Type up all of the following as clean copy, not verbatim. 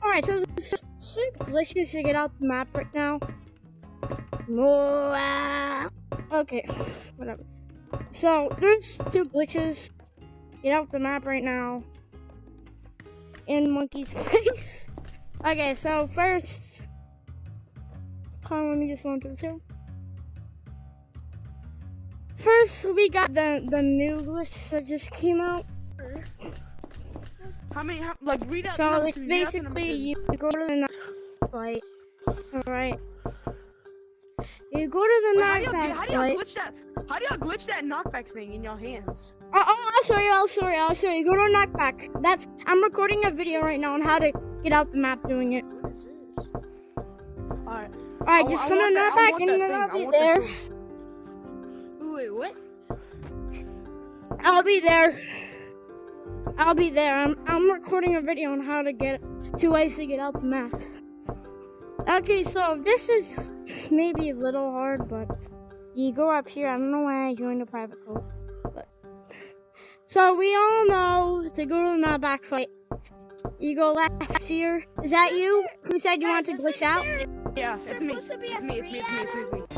Alright, so it's so delicious to get out the map right now. Okay, whatever. So, there's 2 glitches. Get out the map right now. In Monkey's face. Okay, so first... Hold on, let me just launch this here. First, we got the new glitch that just came out. Read out. So, like, basically, you go to the night fight. Alright. You go to the how do knockback. How do y'all glitch that knockback thing in your hands? I'll show you. Go to knockback. I'm recording a video right now on how to get out the map doing it. Alright, just come to knockback and then I'll be there. Wait, what? I'll be there. I'm recording a video on how to get 2 ways to get out the map. Okay, so this is maybe a little hard, but you go up here. I don't know why I joined a private code. So we all know to go to the knockback fight. You go left here. Is that you? Who said you want to glitch out? Yeah, it's me. It's me.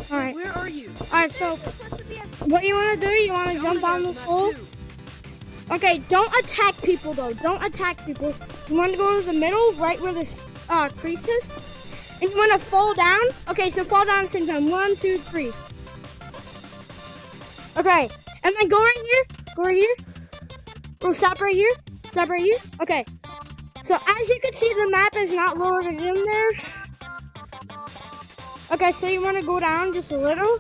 Alright. Where are you? Alright, so what you want to do? You want to jump on this hole? Okay, don't attack people though. Don't attack people. You want to go to the middle, right where this crease is. And you want to fall down. Okay, so fall down at the same time. 1, 2, 3. Okay, and then go right here. Go right here. We'll stop right here. Stop right here. Okay. So as you can see, the map is not loaded in there. Okay, so you want to go down just a little.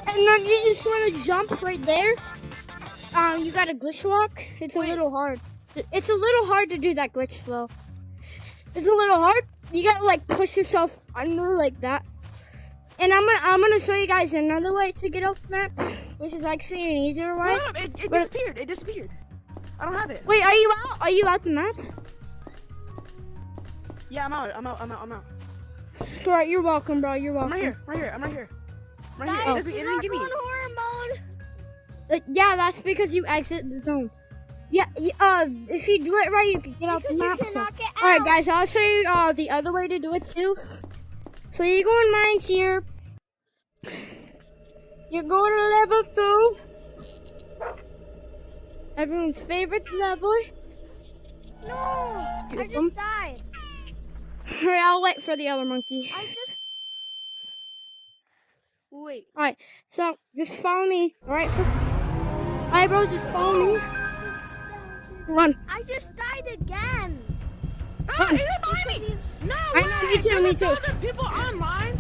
And then you just want to jump right there. You got a glitch lock. It's a little hard. It's a little hard to do that glitch though. It's a little hard. You gotta like push yourself under like that. And I'm gonna show you guys another way to get off the map, which is actually an easier way. No, it disappeared. It disappeared. I don't have it. Wait, are you out? Are you out the map? Yeah, I'm out. Alright, you're welcome, bro. You're welcome. I'm right here. Guys, It didn't give me it. horror mode. Yeah, that's because you exit the zone. Yeah, if you do it right, you can get out the map. Alright, guys, I'll show you the other way to do it too. So you go in mines here. You go to level 2. Everyone's favorite level. No, I just died. Alright, I'll wait for the other monkey. Wait. Alright, so just follow me. Alright, bro, just follow me. Run. I just died again. He's behind me. No way. I know, me too. Other people online?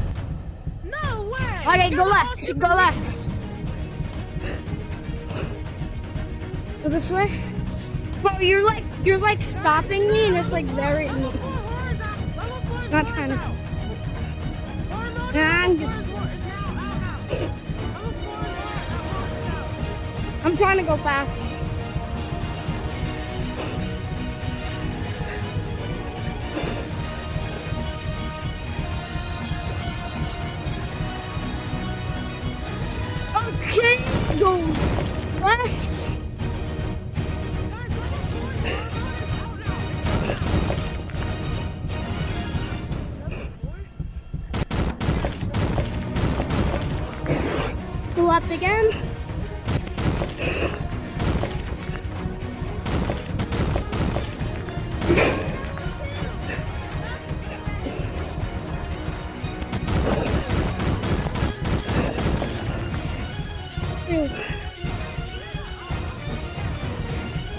No way. Okay, go left. Go left. Go this way. Bro, you're like stopping me, and it's like very. Not trying to. I'm just. I'm trying to go fast. Okay, go left. Go left again.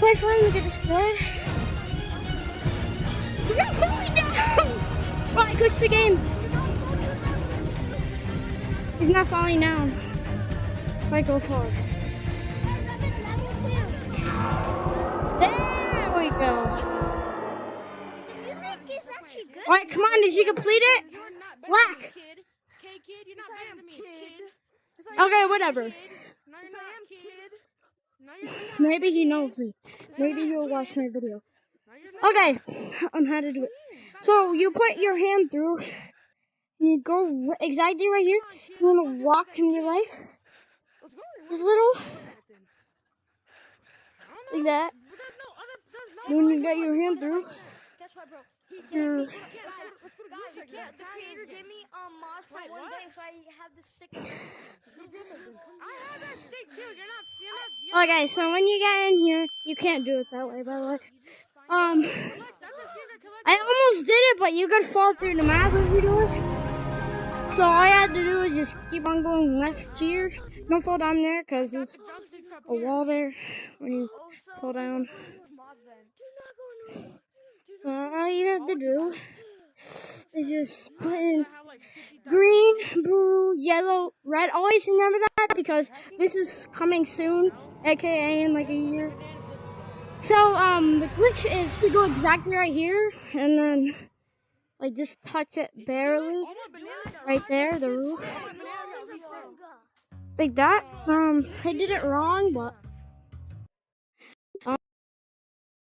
Wait for him to get destroyed. He's not falling down! Oh, I glitched the game. He's not falling down. If I go forward. There we go. Alright, come on, did you complete it? Black. Kid, you're not better than me, kid. Okay, whatever. No, you're not, kid. No, you're not. Maybe he knows me. Maybe he'll watch my video. Okay, on how to do it. So you put your hand through. You go exactly right here. You want to walk in your life. Just little. Like that. when you get your hand through. Guess what, bro? He gave Your me. Guys, you can't. The creator gave me mods for one day, so I have the stick. I have that stick too. You're not. okay, so when you get in here, you can't do it that way, by the way. I almost did it, but you could fall through the map if you do it. So all I had to do was just keep on going left here. Don't fall down there, because there's a wall there when you fall down. So all you have to do is just put in green, blue, yellow, red. Always remember that, because this is coming soon, aka in like a year. So the glitch is to go exactly right here, and then like just touch it barely right there, the roof, like that. I did it wrong, but